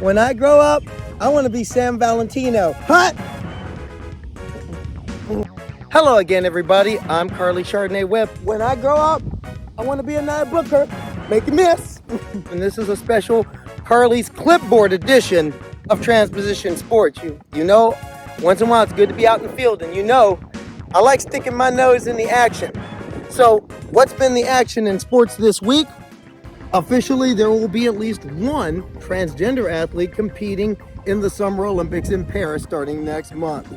When I grow up, I want to be Sam Valentino. Hot! Hello again, everybody. I'm Karleigh Chardonnay Webb. When I grow up, I want to be a Nia Booker. Make a miss. And this is a special Karleigh's Clipboard edition of Transposition Sports. You know, once in a while it's good to be out in the field, and you know, I like sticking my nose in the action. So, what's been the action in sports this week? Officially, there will be at least one transgender athlete competing in the Summer Olympics in Paris starting next month.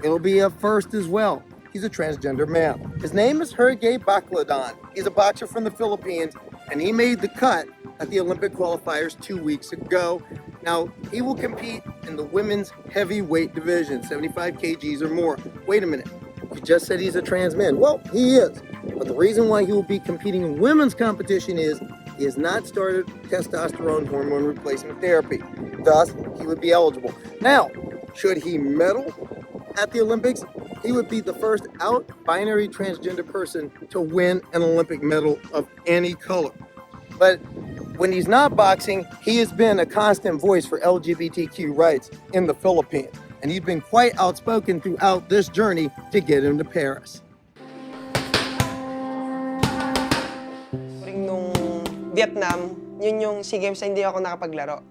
It'll be a first as well. He's a transgender male. His name is Karleigh Bakladan. He's a boxer from the Philippines, and he made the cut at the Olympic qualifiers 2 weeks ago. Now, he will compete in the women's heavyweight division, 75 kgs or more. Wait a minute, you just said he's a trans man. Well, he is. But the reason why he will be competing in women's competition is he has not started testosterone hormone replacement therapy. Thus, he would be eligible. Now, should he medal at the Olympics, he would be the first out-binary transgender person to win an Olympic medal of any color. But when he's not boxing, he has been a constant voice for LGBTQ rights in the Philippines. And he's been quite outspoken throughout this journey to get him to Paris. Nung Vietnam, yun yung SEA Games na hindi ako nakapaglaro.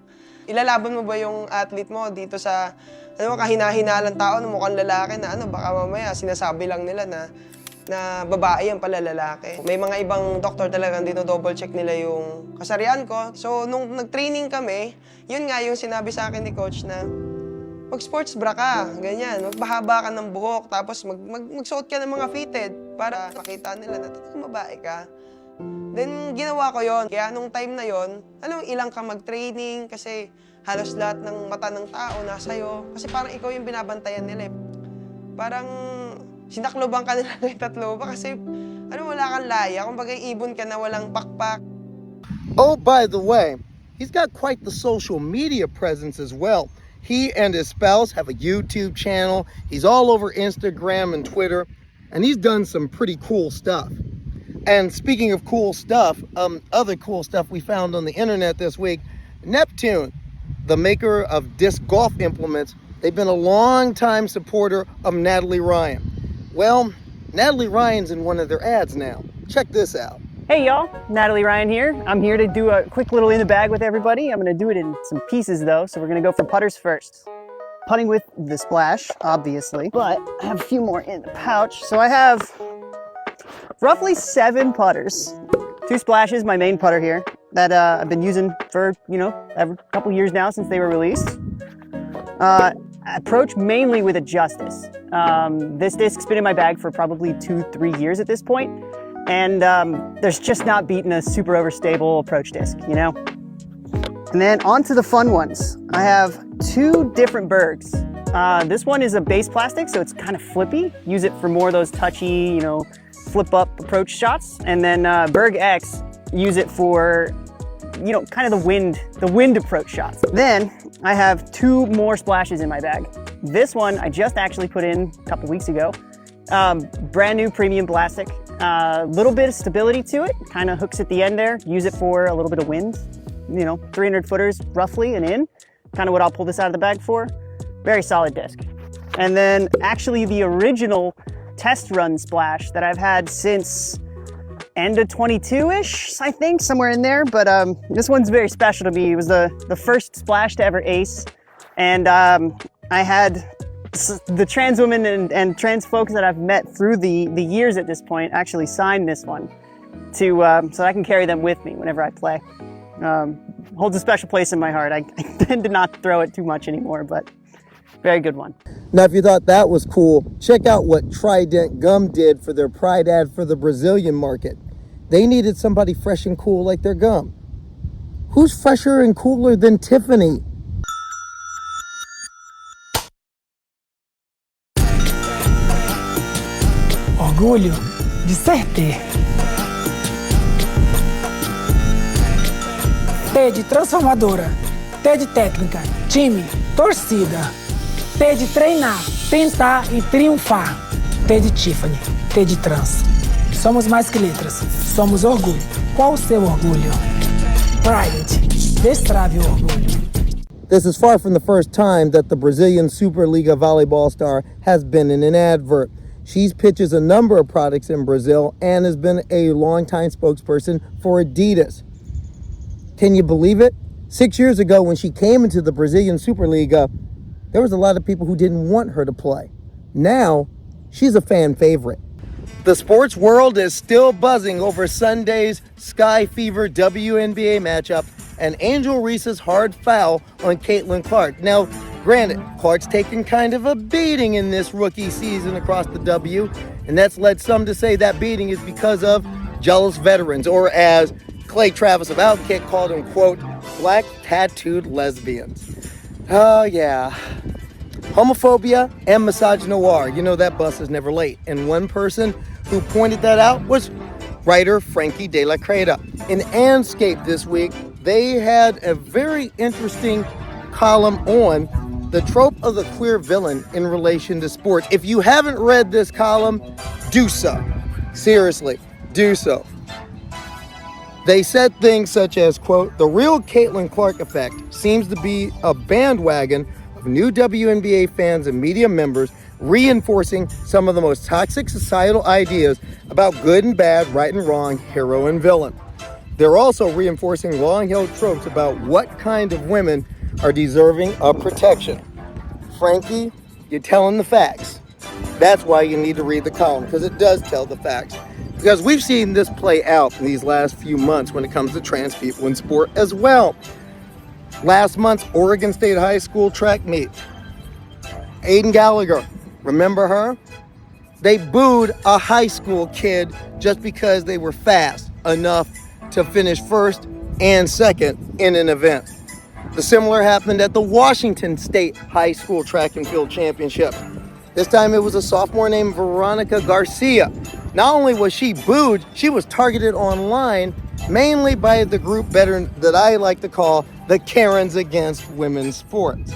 Ilalaban mo ba yung athlete mo dito sa kahina-hinalang tao na mukhang lalaki na baka mamaya sinasabi lang nila na babae yan pala lalaki. May mga ibang doktor talagang dito double check nila yung kasarian ko. So nung nag-training kami, yun nga yung sinabi sa akin ni coach na mag-sports bra ka, ganyan. Magbahaba ka ng buhok, tapos magsuot ka ng mga fitted para makita nila na talagang babae ka. Then, ginawa ko yon. Kaya nung time na yon, ilang ka mag-training kasi halos lahat ng mata ng tao nasa'yo. Kasi parang ikaw yung binabantayan nila eh. Parang sinakloban ka nila ng tatlo ba kasi wala kang laya. Kung bagay ibon ka na walang pakpak. Oh, by the way, he's got quite the social media presence as well. He and his spouse have a YouTube channel. He's all over Instagram and Twitter, and he's done some pretty cool stuff. And speaking of cool stuff, other cool stuff we found on the internet this week, Neptune, the maker of disc golf implements, they've been a long-time supporter of Natalie Ryan. Well, Natalie Ryan's in one of their ads now. Check this out. Hey y'all, Natalie Ryan here. I'm here to do a quick little in the bag with everybody. I'm gonna do it in some pieces though, so we're gonna go for putters first. Putting with the splash, obviously, but I have a few more in the pouch. So I have roughly 7 putters. 2 splashes, my main putter here, that I've been using for, a couple years now since they were released. Approach mainly with a Justice. This disc's been in my bag for probably 2-3 years at this point, and there's just not beating a super overstable approach disc, And then on to the fun ones. I have 2 different Bergs. This one is a base plastic, so it's kind of flippy. Use it for more of those touchy, flip up approach shots. And then Berg X, use it for, kind of the wind approach shots. Then I have 2 more splashes in my bag. This one I just actually put in a couple weeks ago. Brand new premium plastic. Little bit of stability to it, kind of hooks at the end there. Use it for a little bit of wind. 300 footers roughly and in. Kind of what I'll pull this out of the bag for. Very solid disc. And then actually the original test run splash that I've had since end of 22-ish, I think, somewhere in there. But this one's very special to me. It was the first splash to ever ace. And I had the trans women and trans folks that I've met through the years at this point actually sign this one so I can carry them with me whenever I play. Holds a special place in my heart. I tend to not throw it too much anymore, but very good one. Now, if you thought that was cool, check out what Trident Gum did for their Pride ad for the Brazilian market. They needed somebody fresh and cool like their gum. Who's fresher and cooler than Tiffany? Orgulho de ser T. T de transformadora, T de técnica, time, torcida. T de treinar, tentar e triunfar. T de Tiffany, T de trans. Somos mais que letras, somos orgulho. Qual o seu orgulho? Pride, destrave o orgulho. This is far from the first time that the Brazilian Superliga volleyball star has been in an advert. She pitches a number of products in Brazil and has been a longtime spokesperson for Adidas. Can you believe it? 6 years ago, when she came into the Brazilian Superliga, there was a lot of people who didn't want her to play. Now, she's a fan favorite. The sports world is still buzzing over Sunday's Sky Fever WNBA matchup and Angel Reese's hard foul on Caitlin Clark. Now, granted, Clark's taken kind of a beating in this rookie season across the W, and that's led some to say that beating is because of jealous veterans, or as Clay Travis of Outkick called them, quote, black tattooed lesbians. Oh, yeah. Homophobia and misogynoir. You know that bus is never late. And one person who pointed that out was writer Frankie De La Creta. In Anscape this week, they had a very interesting column on the trope of the queer villain in relation to sports. If you haven't read this column, do so. Seriously, do so. They said things such as, quote, the real Caitlin Clark effect seems to be a bandwagon of new WNBA fans and media members reinforcing some of the most toxic societal ideas about good and bad, right and wrong, hero and villain. They're also reinforcing long-held tropes about what kind of women are deserving of protection. Frankie, you're telling the facts. That's why you need to read the column, because it does tell the facts. Because we've seen this play out in these last few months when it comes to trans people in sport as well. Last month's Oregon State High School track meet. Aiden Gallagher, remember her? They booed a high school kid just because they were fast enough to finish first and second in an event. The similar happened at the Washington State High School Track and Field Championship. This time it was a sophomore named Veronica Garcia. Not only was she booed, she was targeted online mainly by the group better that I like to call the Karens against women's sports.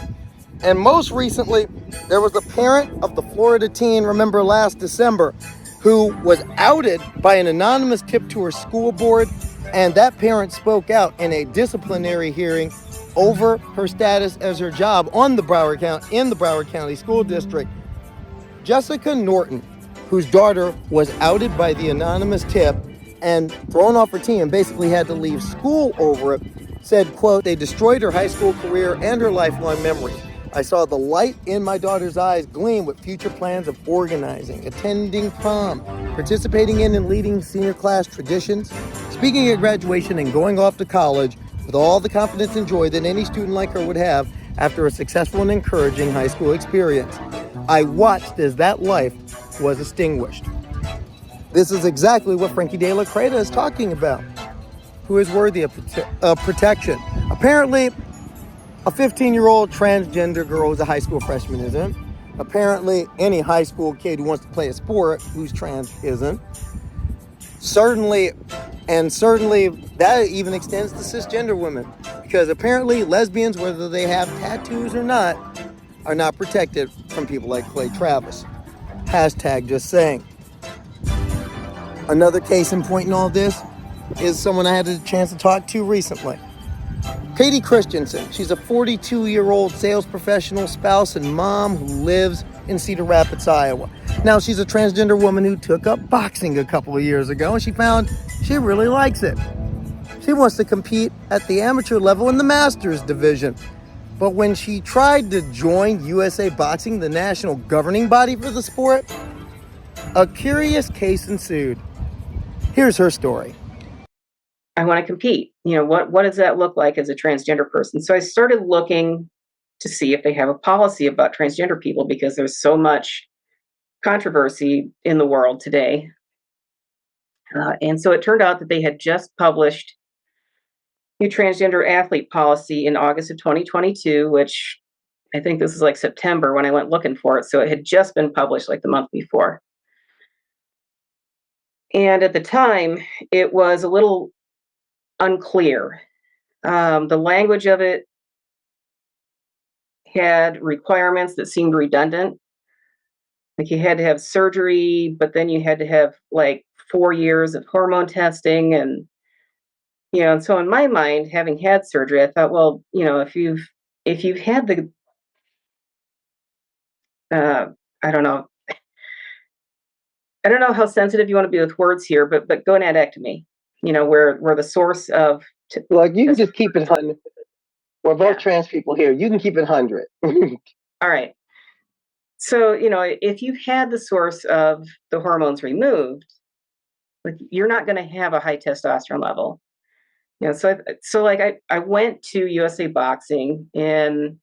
And most recently, there was a parent of the Florida teen, remember last December, who was outed by an anonymous tip to her school board, and that parent spoke out in a disciplinary hearing over her status as her job in the Broward County School District. Jessica Norton, whose daughter was outed by the anonymous tip and thrown off her team and basically had to leave school over it, said, quote, they destroyed her high school career and her lifelong memories. I saw the light in my daughter's eyes gleam with future plans of organizing, attending prom, participating in and leading senior class traditions, speaking at graduation, and going off to college with all the confidence and joy that any student like her would have after a successful and encouraging high school experience. I watched as that life was extinguished. This is exactly what Frankie De La Creta is talking about. Who is worthy of protection? Apparently, a 15-year-old transgender girl who's a high school freshman isn't. Apparently, any high school kid who wants to play a sport who's trans isn't. Certainly that even extends to cisgender women. Because apparently lesbians, whether they have tattoos or not, are not protected from people like Clay Travis. Hashtag just saying. Another case in point in all this is someone I had a chance to talk to recently. Katie Christensen. She's a 42-year-old sales professional, spouse, and mom who lives in Cedar Rapids, Iowa. Now, she's a transgender woman who took up boxing a couple of years ago, and she found she really likes it. She wants to compete at the amateur level in the Masters division. But when she tried to join USA Boxing, the national governing body for the sport, a curious case ensued. Here's her story. I want to compete. What does that look like as a transgender person? So I started looking to see if they have a policy about transgender people, because there's so much controversy in the world today. And so it turned out that they had just published new transgender athlete policy in August of 2022, which I think this is like September when I went looking for it. So it had just been published like the month before. And at the time, it was a little unclear. The language of it had requirements that seemed redundant. Like you had to have surgery, but then you had to have like 4 years of hormone testing. And so in my mind, having had surgery, I thought, well, if you've if you've had the, I don't know, how sensitive you want to be with words here, but gonadectomy, where the source of Like, you can just keep it 100. We're both trans people here. You can keep it 100. all right. So, if you've had the source of the hormones removed, like, you're not going to have a high testosterone level. So like I went to USA Boxing in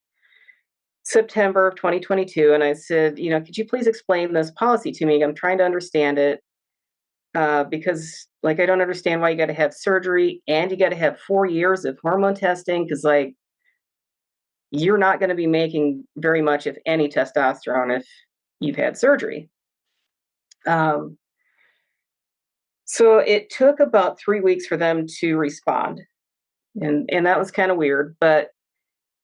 September of 2022, and I said, could you please explain this policy to me? I'm trying to understand it, because, like, I don't understand why you got to have surgery and you got to have 4 years of hormone testing, because, like, you're not going to be making very much, if any, testosterone if you've had surgery. So it took about 3 weeks for them to respond, and that was kind of weird. But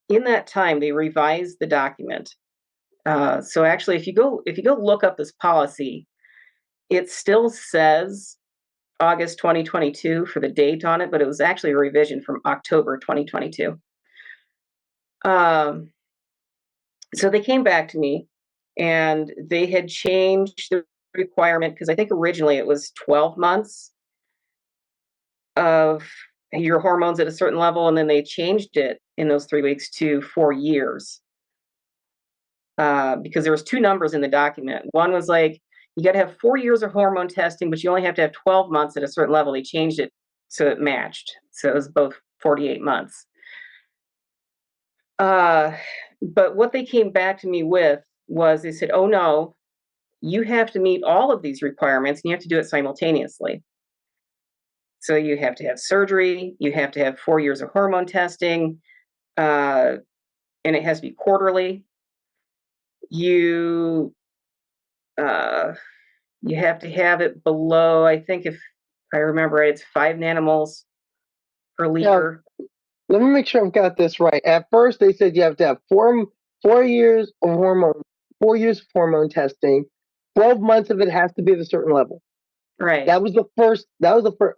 in that time, they revised the document. So actually, if you go look up this policy, it still says August 2022 for the date on it, but it was actually a revision from October 2022. So they came back to me, and they had changed the requirement, because I think originally it was 12 months of your hormones at a certain level, and then they changed it in those 3 weeks to 4 years. Because there was 2 numbers in the document. One was like, you got to have 4 years of hormone testing, but you only have to have 12 months at a certain level. They changed it so it matched. So it was both 48 months. But what they came back to me with was, they said, oh no, you have to meet all of these requirements, and you have to do it simultaneously. So you have to have surgery, you have to have 4 years of hormone testing, and it has to be quarterly. You have to have it below, I think, if I remember right, it's 5 nanomoles per liter. Let me make sure I've got this right. At first, they said you have to have 4 years of hormone, 4 years of hormone testing. 12 months of it has to be at a certain level. Right. That was the first.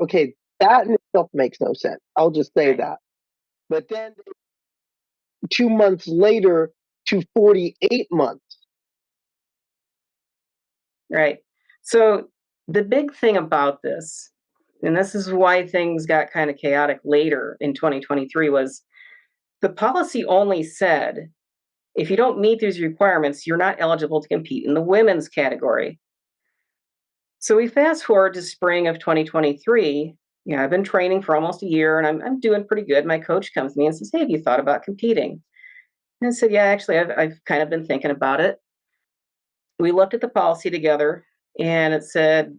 Okay, that in itself makes no sense. I'll just say that. But then 2 months later to 48 months. Right. So the big thing about this, and this is why things got kind of chaotic later in 2023, was the policy only said, if you don't meet these requirements, you're not eligible to compete in the women's category. So we fast forward to spring of 2023. I've been training for almost a year, and I'm doing pretty good. My coach comes to me and says, hey, have you thought about competing? And I said, yeah, actually, I've kind of been thinking about it. We looked at the policy together, and it said,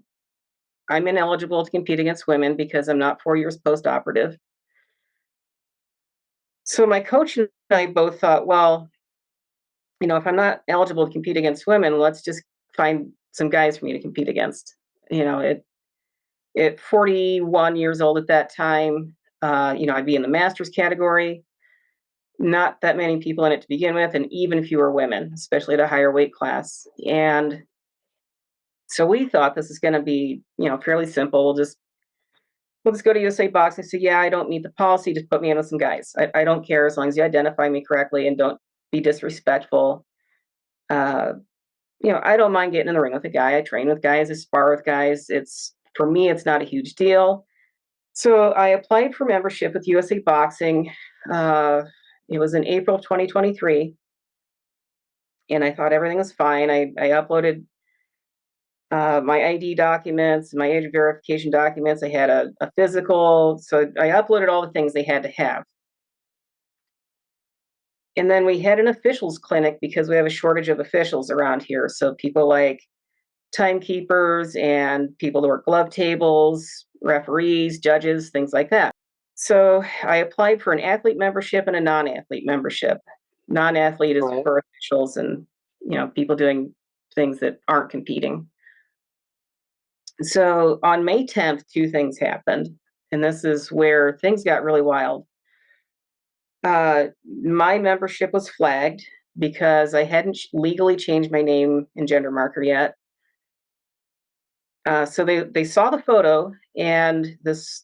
I'm ineligible to compete against women because I'm not 4 years post-operative. So my coach and I both thought, well, if I'm not eligible to compete against women, let's just find some guys for me to compete against. At 41 years old at that time, I'd be in the masters category. Not that many people in it to begin with, and even fewer women, especially at a higher weight class. And so we thought this is going to be, fairly simple. We'll just go to USA Boxing and say, yeah, I don't meet the policy. Just put me in with some guys. I don't care, as long as you identify me correctly and don't be disrespectful. I don't mind getting in the ring with a guy. I train with guys. I spar with guys. For me, it's not a huge deal. So I applied for membership with USA Boxing. It was in April of 2023. And I thought everything was fine. I uploaded my ID documents, my age verification documents. I had a physical. So I uploaded all the things they had to have. And then we had an officials clinic, because we have a shortage of officials around here. So people like timekeepers and people that work glove tables, referees, judges, things like that. So I applied for an athlete membership and a non-athlete membership. Non-athlete is for officials and, people doing things that aren't competing. So on May 10th, 2 things happened, and this is where things got really wild. My membership was flagged because I hadn't legally changed my name and gender marker yet. So they saw the photo, and this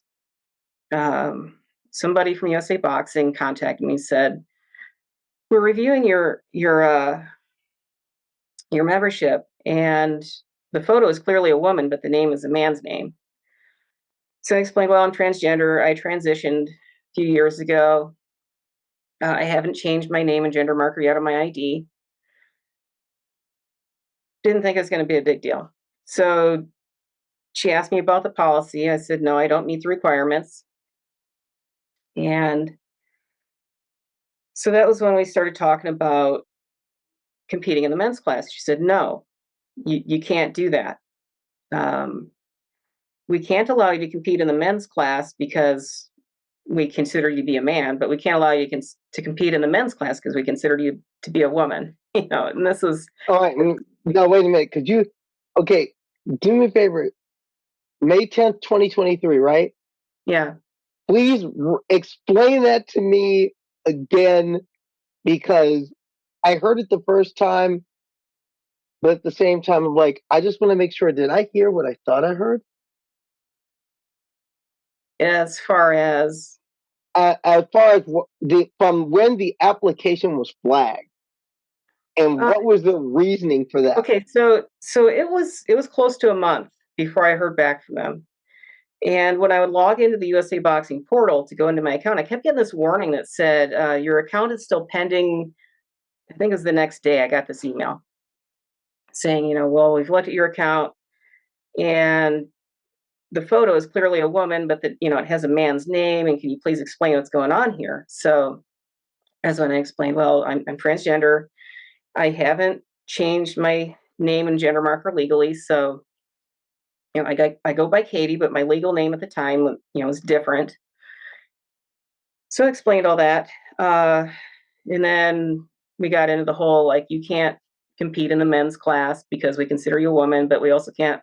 somebody from USA Boxing contacted me and said, we're reviewing your membership, and the photo is clearly a woman, but the name is a man's name. So I explained, well, I'm transgender. I transitioned a few years ago. I haven't changed my name and gender marker yet on my ID. Didn't think it was going to be a big deal. So she asked me about the policy. I said, no, I don't meet the requirements. And so that was when we started talking about competing in the men's class. She said, no, you can't do that. We can't allow you to compete in the men's class because we consider you to be a man, but we can't allow you to compete in the men's class because we consider you to be a woman. You know, and this is All right. Now, wait a minute. Could you, okay, do me a favor. May 10th, 2023, right? yeah. Please explain that to me again, because I heard it the first time, but at the same time, I'm like, I just want to make sure. Did I hear what I thought I heard? As far as As far as from when the application was flagged, and what was the reasoning for that? okay, so it was close to a month before I heard back from them. And when I would log into the USA Boxing portal to go into my account, I kept getting this warning that said, your account is still pending. I think it was the next day I got this email saying, you know, well, we've looked at your account and the photo is clearly a woman, but that, you know, it has a man's name. And can you please explain what's going on here? So as when I explained, well, I'm transgender. I haven't changed my name and gender marker legally. So, you know, I go by Katie, but my legal name at the time, you know, was different. So I explained all that. And then we got into the whole, like, you can't compete in the men's class because we consider you a woman, but we also can't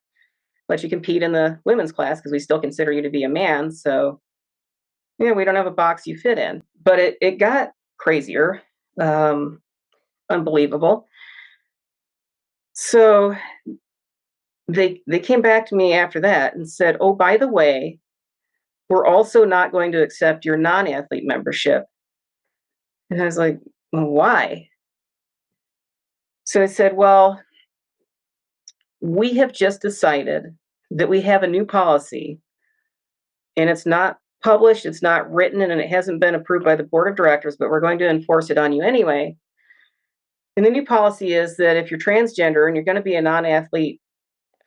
let you compete in the women's class because we still consider you to be a man. So, yeah, we don't have a box you fit in. But it got crazier, unbelievable. So they came back to me after that and said, oh, by the way, we're also not going to accept your non-athlete membership. And I was like, well, why? So I said, well, we have just decided that we have a new policy and it's not published, it's not written, and it hasn't been approved by the board of directors, but we're going to enforce it on you anyway. And the new policy is that if you're transgender and you're going to be a non-athlete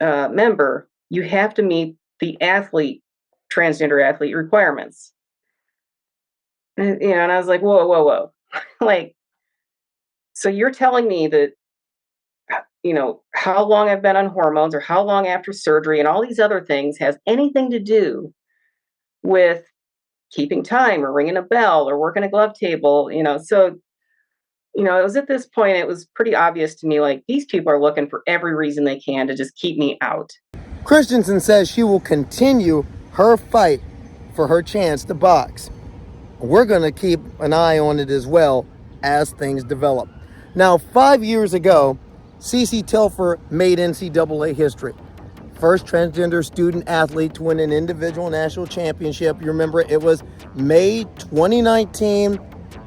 member, you have to meet the transgender athlete requirements. And, you know, and I was like, whoa. Like, so you're telling me that, you know, how long I've been on hormones or how long after surgery and all these other things has anything to do with keeping time or ringing a bell or working a glove table, you know? So, you know, it was at this point, it was pretty obvious to me, like, these people are looking for every reason they can to just keep me out. Christensen says she will continue her fight for her chance to box. We're going to keep an eye on it as well as things develop. Now, 5 years ago, CeCé Telfer made NCAA history. First transgender student athlete to win an individual national championship. You remember it was May 2019,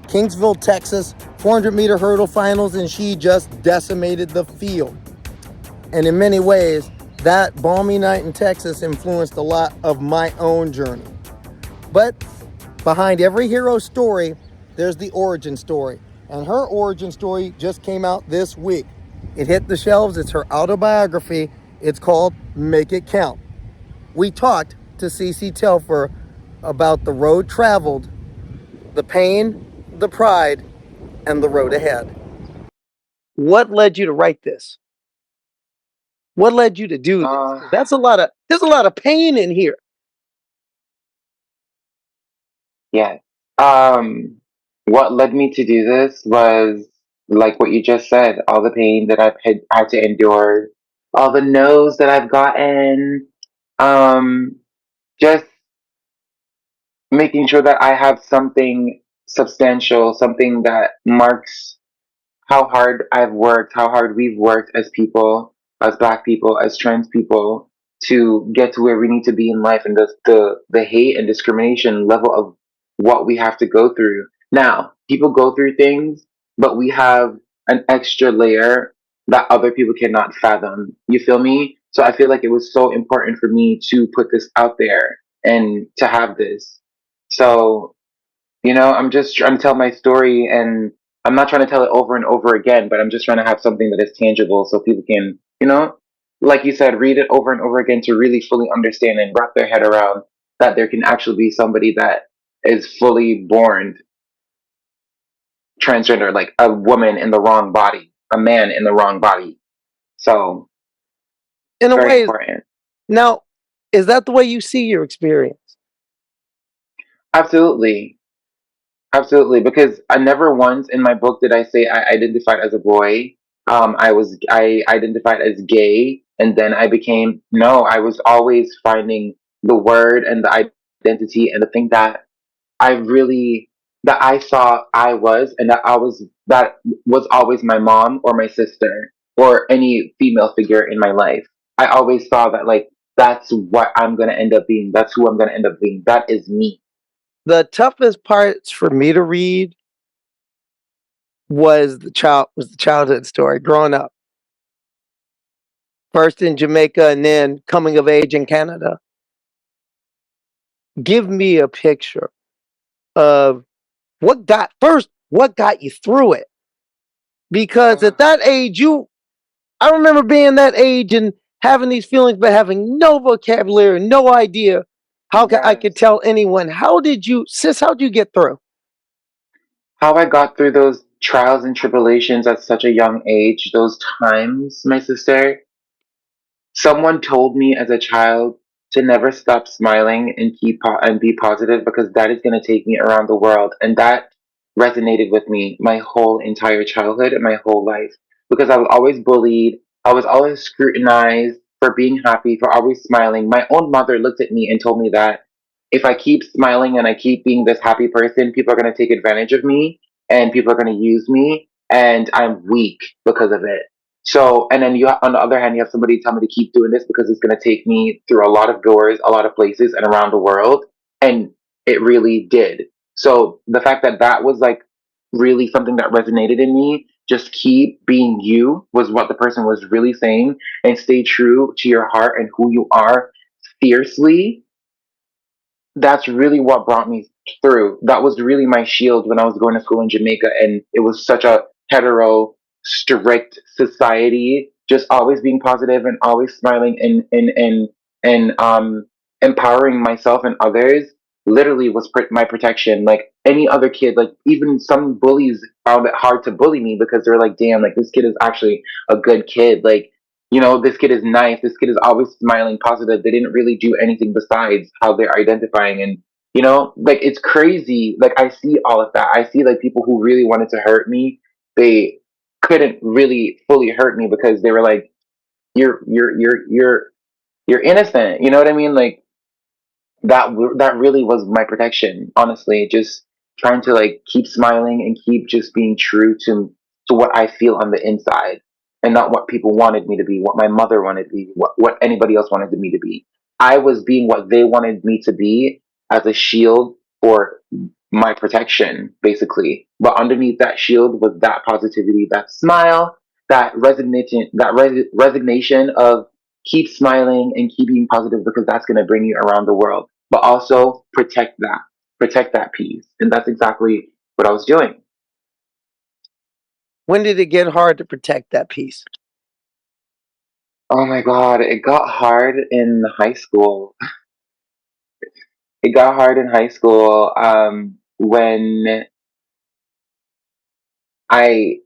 Kingsville, Texas, 400-meter hurdle finals, and she just decimated the field. And in many ways, that balmy night in Texas influenced a lot of my own journey. But behind every hero story, there's the origin story. And her origin story just came out this week. It hit the shelves. It's her autobiography. It's called Make It Count. We talked to CeCé Telfer about the road traveled, the pain, the pride, and the road ahead. What led you to write this? What led you to do this? There's a lot of pain in here. Yeah. What led me to do this was like what you just said, all the pain that I've had to endure, all the no's that I've gotten, just making sure that I have something substantial, something that marks how hard I've worked, how hard we've worked as people, as Black people, as trans people, to get to where we need to be in life, and the hate and discrimination level of what we have to go through. Now, people go through things but we have an extra layer that other people cannot fathom. You feel me? So I feel like it was so important for me to put this out there and to have this. So, I'm just trying to tell my story, and I'm not trying to tell it over and over again, but I'm just trying to have something that is tangible so people can, like you said, read it over and over again to really fully understand and wrap their head around that there can actually be somebody that is fully born transgender, like a woman in the wrong body, a man in the wrong body. So In it's a very way, important. now, is that the way you see your experience? Absolutely. Absolutely. Because I never once in my book did I say I identified as a boy. I identified as gay, and then I became, no, I was always finding the word and the identity and the thing I really that I saw I was, and that was always my mom or my sister or any female figure in my life. I always saw that, like, that's what I'm gonna end up being. That's who I'm gonna end up being. That is me. The toughest parts for me to read was the childhood story, growing up. First in Jamaica and then coming of age in Canada. Give me a picture of what got you through it. Because at that age, I remember being that age and having these feelings, but having no vocabulary, no idea I could Yes. tell anyone. How'd you get through? How I got through those trials and tribulations at such a young age, those times, my sister. Someone told me as a child to never stop smiling and and be positive because that is going to take me around the world, and that resonated with me my whole entire childhood and my whole life because I was always bullied, I was always scrutinized for being happy, for always smiling. My own mother looked at me and told me that if I keep smiling and I keep being this happy person, people are going to take advantage of me and people are going to use me, and I'm weak because of it. So, and then on the other hand, you have somebody tell me to keep doing this because it's going to take me through a lot of doors, a lot of places, and around the world. And it really did. So, the fact that that was like really something that resonated in me, just keep being you, was what the person was really saying, and stay true to your heart and who you are fiercely. That's really what brought me through. That was really my shield when I was going to school in Jamaica, and it was such a hetero, strict society. Just always being positive and always smiling and empowering myself and others. Literally was my protection. Like any other kid, like even some bullies found it hard to bully me because they're like, "Damn, like this kid is actually a good kid." Like, this kid is nice. This kid is always smiling, positive. They didn't really do anything besides how they're identifying. And, like it's crazy. Like I see all of that. I see like people who really wanted to hurt me. They couldn't really fully hurt me because they were like, you're innocent. You know what I mean? Like that really was my protection, honestly. Just trying to like keep smiling and keep just being true to what I feel on the inside, and not what people wanted me to be, what my mother wanted to be, what anybody else wanted me to be. I was being what they wanted me to be as a shield for my protection, basically. But underneath that shield was that positivity, that smile, that resignation of keep smiling and keep being positive because that's going to bring you around the world, but also protect that peace. And that's exactly what I was doing. When did it get hard to protect that peace? Oh my God, it got hard in high school. It got hard in high school when I,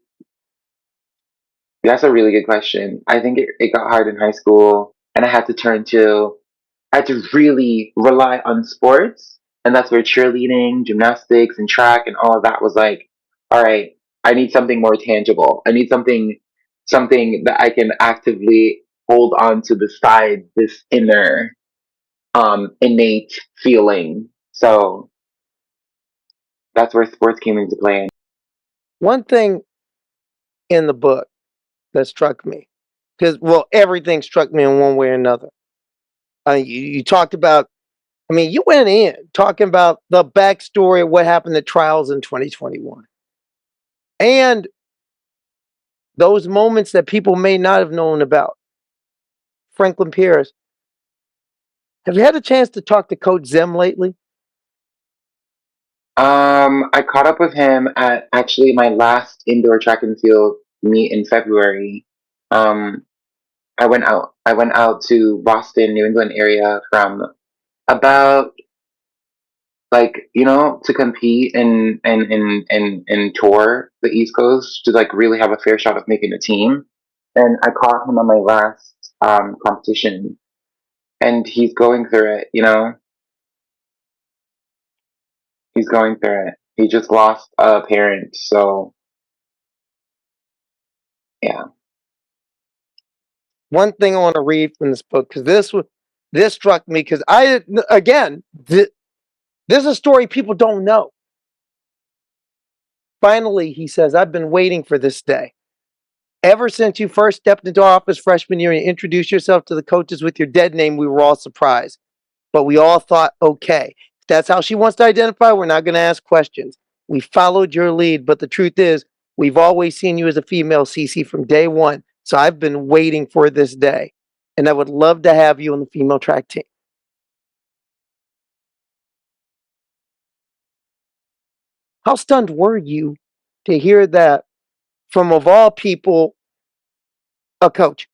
that's a really good question. I think it got hard in high school, and I had to really rely on sports. And that's where cheerleading, gymnastics, and track and all of that was like, all right, I need something more tangible. I need something that I can actively hold on to beside this inner innate feeling. So that's where sports came into play. One thing in the book that struck me, because, well, everything struck me in one way or another. You talked about, you went in talking about the backstory of what happened at trials in 2021. and those moments that people may not have known about. Franklin Pierce. Have you had a chance to talk to Coach Zim lately? I caught up with him at actually my last indoor track and field meet in February. Um, I went out. I went out to Boston, New England area from about like to compete and tour the East Coast to like really have a fair shot of making the team. And I caught him on my last competition, and he's going through it. He's going through it. He just lost a parent, so yeah. One thing I want to read from this book, because this struck me, because this is a story people don't know. Finally, he says, I've been waiting for this day. Ever since you first stepped into office freshman year and introduced yourself to the coaches with your dead name, we were all surprised. But we all thought, okay, if that's how she wants to identify, we're not going to ask questions. We followed your lead, but the truth is, we've always seen you as a female, CeCé, from day one. So I've been waiting for this day. And I would love to have you on the female track team. How stunned were you to hear that from, of all people, a coach?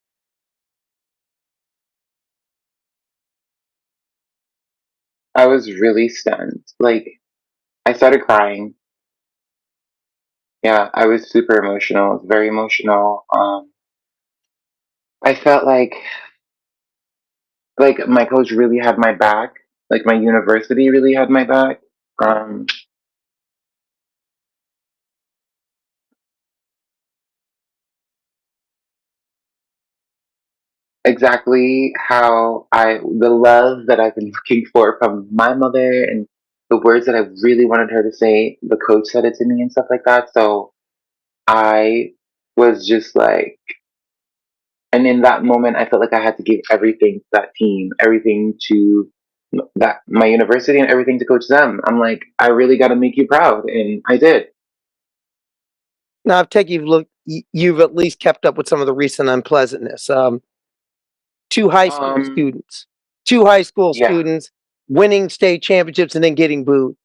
I was really stunned. Like, I started crying. Yeah, I was super emotional. It was very emotional. I felt like my coach really had my back. Like my university really had my back. Um, exactly how the love that I've been looking for from my mother and the words that I really wanted her to say, the coach said it to me and stuff like that. So I was just like, and in that moment, I felt like I had to give everything to that team, everything to that my university, and everything to coach them. I'm like, I really got to make you proud, and I did. Now, I've taken you've at least kept up with some of the recent unpleasantness. Two high school Um, students, two high school yeah, students winning state championships and then getting booed.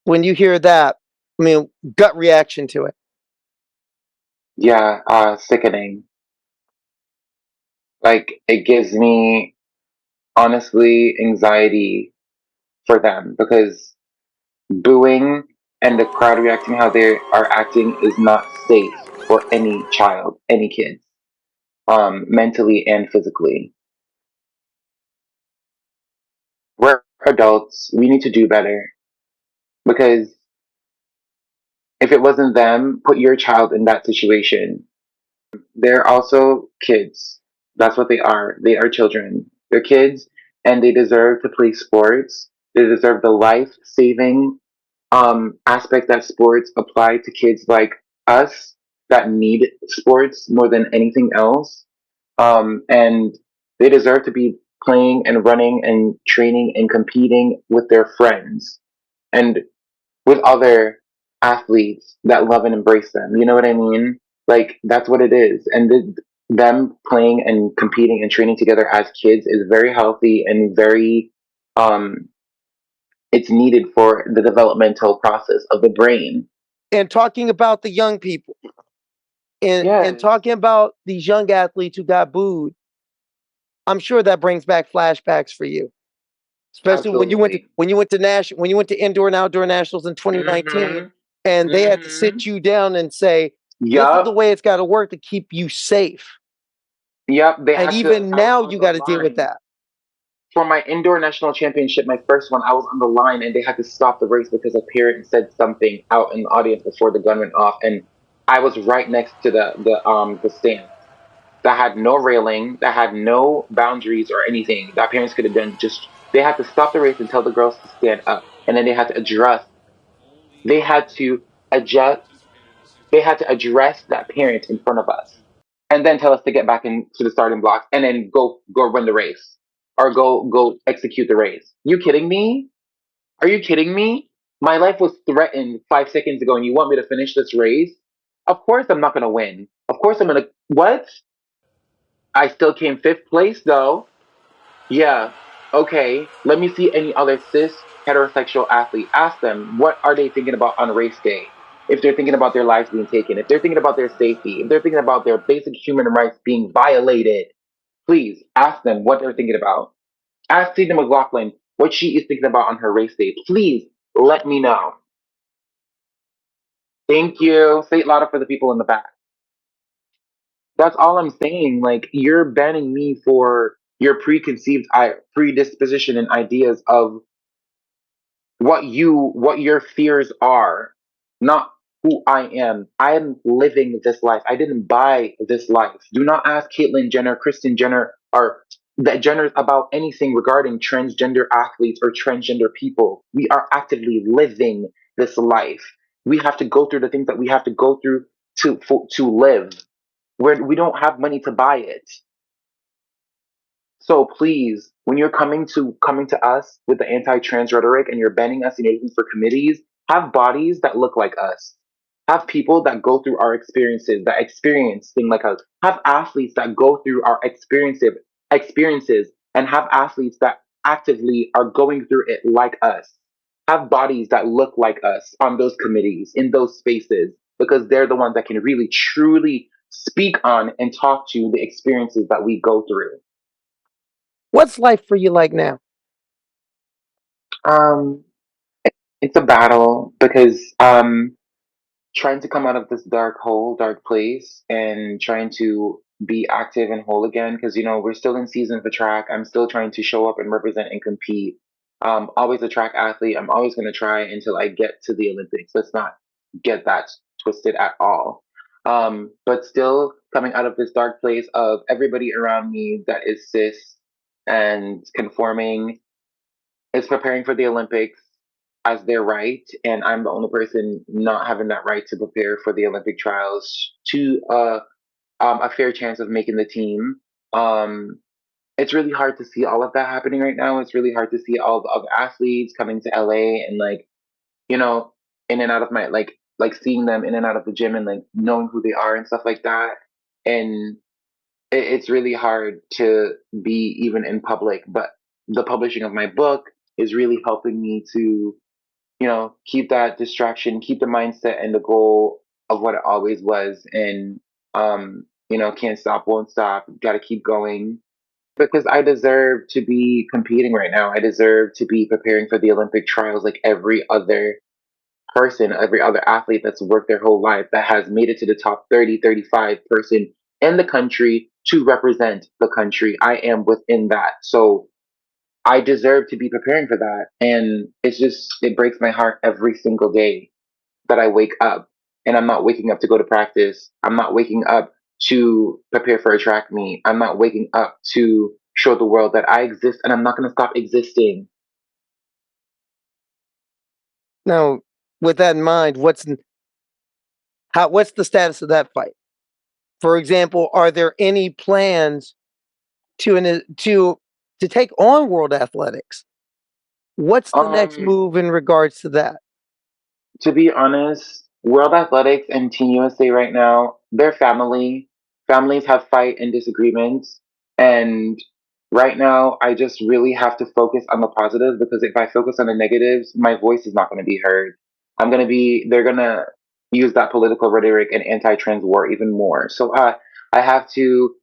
When you hear that, I mean, gut reaction to it. yeah, sickening. Like it gives me honestly anxiety for them because booing and the crowd reacting how they are acting is not safe for any child, any kids, mentally and physically. We're adults. We need to do better because if it wasn't them, put your child in that situation. They're also kids. That's what they are. They are children. They're kids and they deserve to play sports. They deserve the life saving aspect that sports apply to kids like us that need sports more than anything else. And they deserve to be playing and running and training and competing with their friends and with other athletes that love and embrace them. You know what I mean? Like that's what it is. And them playing and competing and training together as kids is very healthy and very um it's needed for the developmental process of the brain. And talking about the young people and Yes, talking about these young athletes who got booed, I'm sure that brings back flashbacks for you. Especially absolutely. when you went to indoor and outdoor nationals in 2019 Mhm. and they had to sit Mhm. you down and say, this is the Yup. way it's got to work to keep you safe. Yup. They And had to. even I was now on you the got to deal with line that. for my indoor national championship, my first one. I was on the line, and they had to stop the race because a parent said something out in the audience before the gun went off, and I was right next to the stand that had no railing, that had no boundaries or anything. That parents could have done just. They had to stop the race and tell the girls to stand up, and then they had to address. They had to adjust. They had to address that parent in front of us and then tell us to get back into the starting blocks and then go run the race or go execute the race. You kidding me? Are you kidding me? My life was threatened 5 seconds ago, and you want me to finish this race? Of course, I'm not gonna win. Of course, I'm gonna. What? I still came fifth place, though. Yeah. Okay. Let me see any other cis heterosexual athlete. Ask them what are they thinking about on race day. If they're thinking about their lives being taken, if they're thinking about their safety, if they're thinking about their basic human rights being violated, please ask them what they're thinking about. Ask Cedar McLaughlin what she is thinking about on her race day. Please let me know. Thank you. Say it louder for the people in the back. That's all I'm saying. Like, you're banning me for your preconceived predisposition and ideas of what your fears are, not who I am. I am living this life. I didn't buy this life. Do not ask Caitlyn Jenner, Kristen Jenner, or the Jenners about anything regarding transgender athletes or transgender people. We are actively living this life. We have to go through the things that we have to go through to live. We don't have money to buy it. So please, when you're coming to us with the anti-trans rhetoric and you're banning us and you're looking for committees, have bodies that look like us. Have people that go through our experiences, that experience things like us. Have athletes that go through our experiences and have athletes that actively are going through it like us. Have bodies that look like us on those committees, in those spaces, because they're the ones that can really truly speak on and talk to the experiences that we go through. What's life for you like now? Um, it's a battle because trying to come out of this dark hole, dark place, and trying to be active and whole again. Because we're still in season for track. I'm still trying to show up and represent and compete. Always a track athlete. I'm always going to try until I get to the Olympics. Let's not get that twisted at all. But still coming out of this dark place of everybody around me that is cis and conforming is preparing for the Olympics as their right, and I'm the only person not having that right to prepare for the Olympic trials to a fair chance of making the team. Um, it's really hard to see all of that happening right now. It's really hard to see all the other athletes coming to LA and you know, in and out of my like seeing them in and out of the gym and like knowing who they are and stuff like that. And it's really hard to be even in public, but the publishing of my book is really helping me to keep that distraction, keep the mindset and the goal of what it always was. And, can't stop, won't stop, got to keep going because I deserve to be competing right now. I deserve to be preparing for the Olympic trials like every other person, every other athlete that's worked their whole life that has made it to the top 30, 35 person in the country to represent the country. I am within that. So I deserve to be preparing for that. And it breaks my heart every single day that I wake up and I'm not waking up to go to practice. I'm not waking up to prepare for a track meet. I'm not waking up to show the world that I exist and I'm not going to stop existing. Now, with that in mind, what's the status of that fight? For example, are there any plans to take on World Athletics? What's the next move in regards to that? To be honest, World Athletics and Team USA right now, they're family. Families have fight and disagreements. And right now, I just really have to focus on the positive because if I focus on the negatives, my voice is not going to be heard. They're going to use that political rhetoric and anti trans war even more. So I have to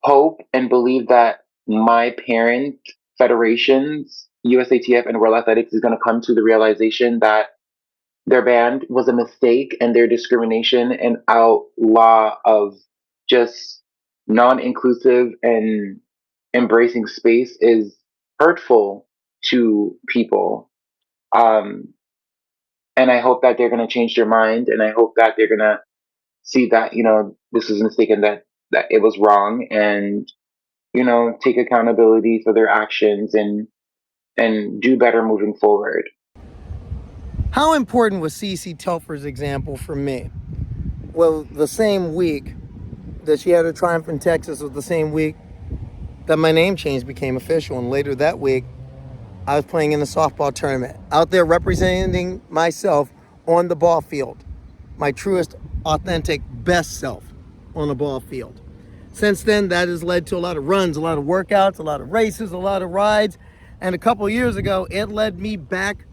hope and believe that my parent federations, USATF and World Athletics, is going to come to the realization that their ban was a mistake and their discrimination and outlaw of just non-inclusive and embracing space is hurtful to people. And I hope that they're going to change their mind, and I hope that they're going to see that this was a mistake and that it was wrong, and take accountability for their actions and do better moving forward. How important was CeCé Telfer's example for me? Well, the same week that she had her triumph in Texas was the same week that my name change became official. And later that week, I was playing in a softball tournament, out there representing myself on the ball field, my truest, authentic, best self on the ball field. Since then, that has led to a lot of runs, a lot of workouts, a lot of races, a lot of rides. And a couple years ago, it led me back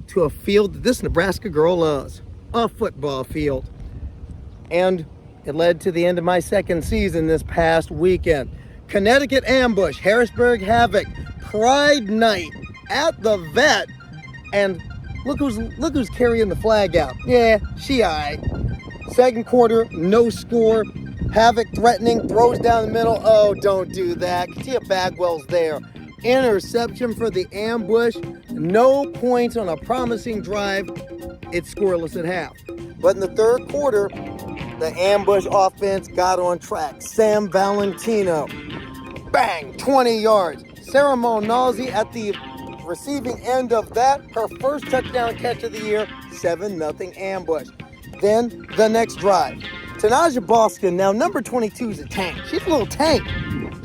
to a field that this Nebraska girl loves, a football field. And it led to the end of my second season this past weekend. Connecticut Ambush, Harrisburg Havoc, Pride Night at the Vet. And look who's carrying the flag out. Yeah, she I. Second quarter, no score. Havoc threatening, throws down the middle. Oh, don't do that. Katia Bagwell's there. Interception for the Ambush. No points on a promising drive. It's scoreless at half. But in the third quarter, the Ambush offense got on track. Sam Valentino, bang, 20 yards. Sarah Monalzi at the receiving end of that, her first touchdown catch of the year, 7-0 Ambush. Then the next drive. Tanaja Boskin, now number 22 is a tank. She's a little tank.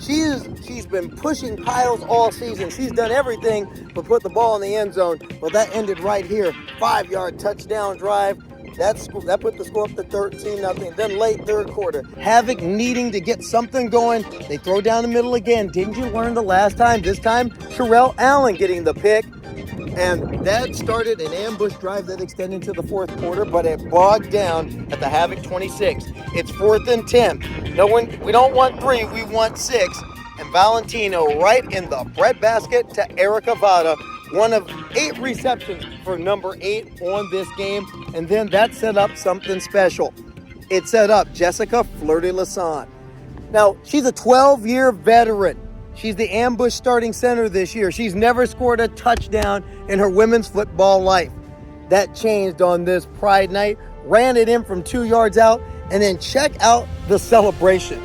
She's been pushing piles all season. She's done everything but put the ball in the end zone. Well, that ended right here. 5-yard touchdown drive. That put the score up to 13-0. Then late third quarter, Havoc needing to get something going. They throw down the middle again. Didn't you learn the last time? This time, Sherelle Allen getting the pick. And that started an Ambush drive that extended to the fourth quarter, but it bogged down at the Havoc 26. It's 4th and 10. We don't want 3, we want 6. And Valentino right in the breadbasket to Erica Vada, one of 8 receptions for number 8 on this game. And then that set up something special. It set up Jessica Flirty-Lasson. Now, she's a 12-year veteran. She's the Ambush starting center this year. She's never scored a touchdown in her women's football life. That changed on this Pride Night. Ran it in from 2 yards out, and then check out the celebration.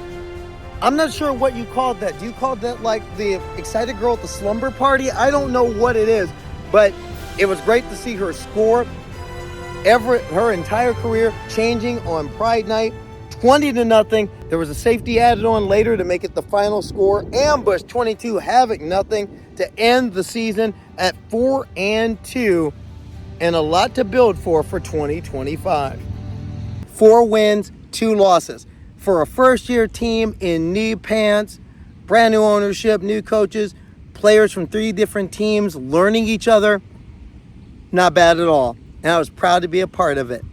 I'm not sure what you called that. Do you call that like the excited girl at the slumber party? I don't know what it is, but it was great to see her score. Her entire career changing on Pride Night. 20-0. There was a safety added on later to make it the final score. Ambush 22, Havoc 0 to end the season at 4-2, and a lot to build for 2025. 4 wins, 2 losses. For a first-year team in knee pants, brand new ownership, new coaches, players from 3 different teams learning each other, not bad at all. And I was proud to be a part of it.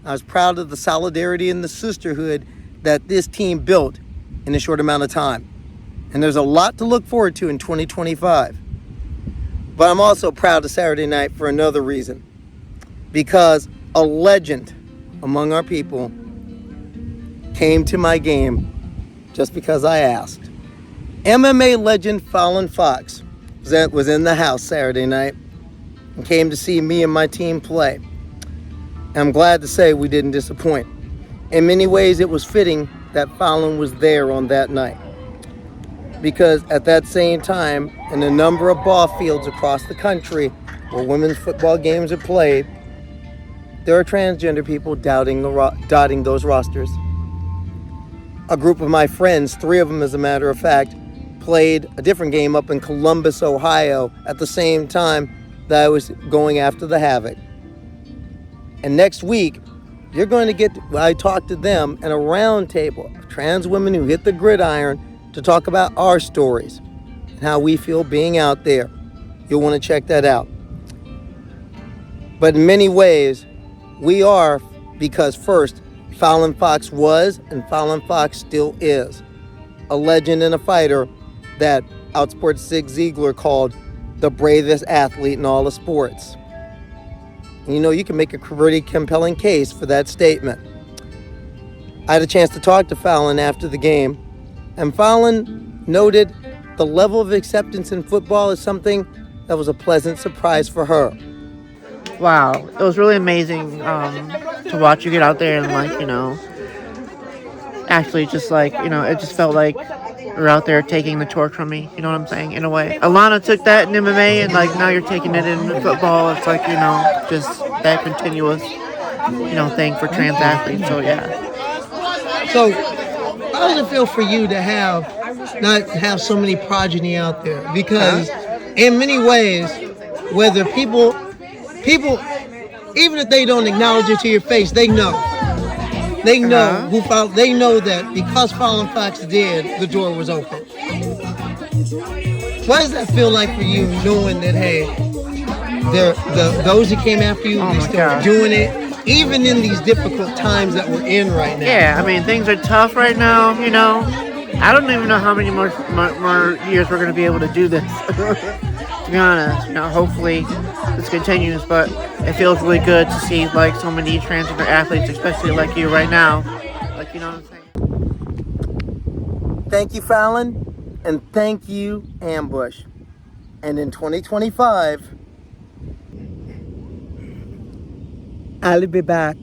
I was proud of the solidarity and the sisterhood that this team built in a short amount of time. And there's a lot to look forward to in 2025. But I'm also proud of Saturday night for another reason. Because a legend among our people came to my game just because I asked. MMA legend Fallon Fox was in the house Saturday night and came to see me and my team play. I'm glad to say we didn't disappoint. In many ways, it was fitting that Fallon was there on that night. Because at that same time, in a number of ball fields across the country where women's football games are played, there are transgender people dotting those rosters. A group of my friends, 3 of them as a matter of fact, played a different game up in Columbus, Ohio at the same time that I was going after the Havoc. And next week, you're going to I talked to them in a round table of trans women who hit the gridiron to talk about our stories and how we feel being out there. You'll want to check that out. But in many ways, we are because first, Fallon Fox was and Fallon Fox still is a legend and a fighter that Outsports Zig Ziglar called the bravest athlete in all of sports. You know, you can make a pretty compelling case for that statement. I had a chance to talk to Fallon after the game, and Fallon noted the level of acceptance in football is something that was a pleasant surprise for her. Wow, it was really amazing to watch you get out there and actually just it just felt like you're out there taking the torch from me, you know what I'm saying, in a way. Alana took that in MMA and now you're taking it in football. It's just that continuous, thing for trans athletes, so yeah. So, how does it feel for you to not have so many progeny out there? Because in many ways, whether people, even if they don't acknowledge it to your face, they know. They know they know that because Fallon Fox did, the door was open. What does that feel like for you, knowing that, hey, those that came after you, they still are doing it, even in these difficult times that we're in right now? Yeah, I mean, things are tough right now, you know. I don't even know how many more years we're going to be able to do this, to be honest. You know, hopefully this continues, but it feels really good to see, like, so many transgender athletes, especially like you right now. Like, you know what I'm saying? Thank you, Fallon, and thank you, Ambush. And in 2025, I'll be back.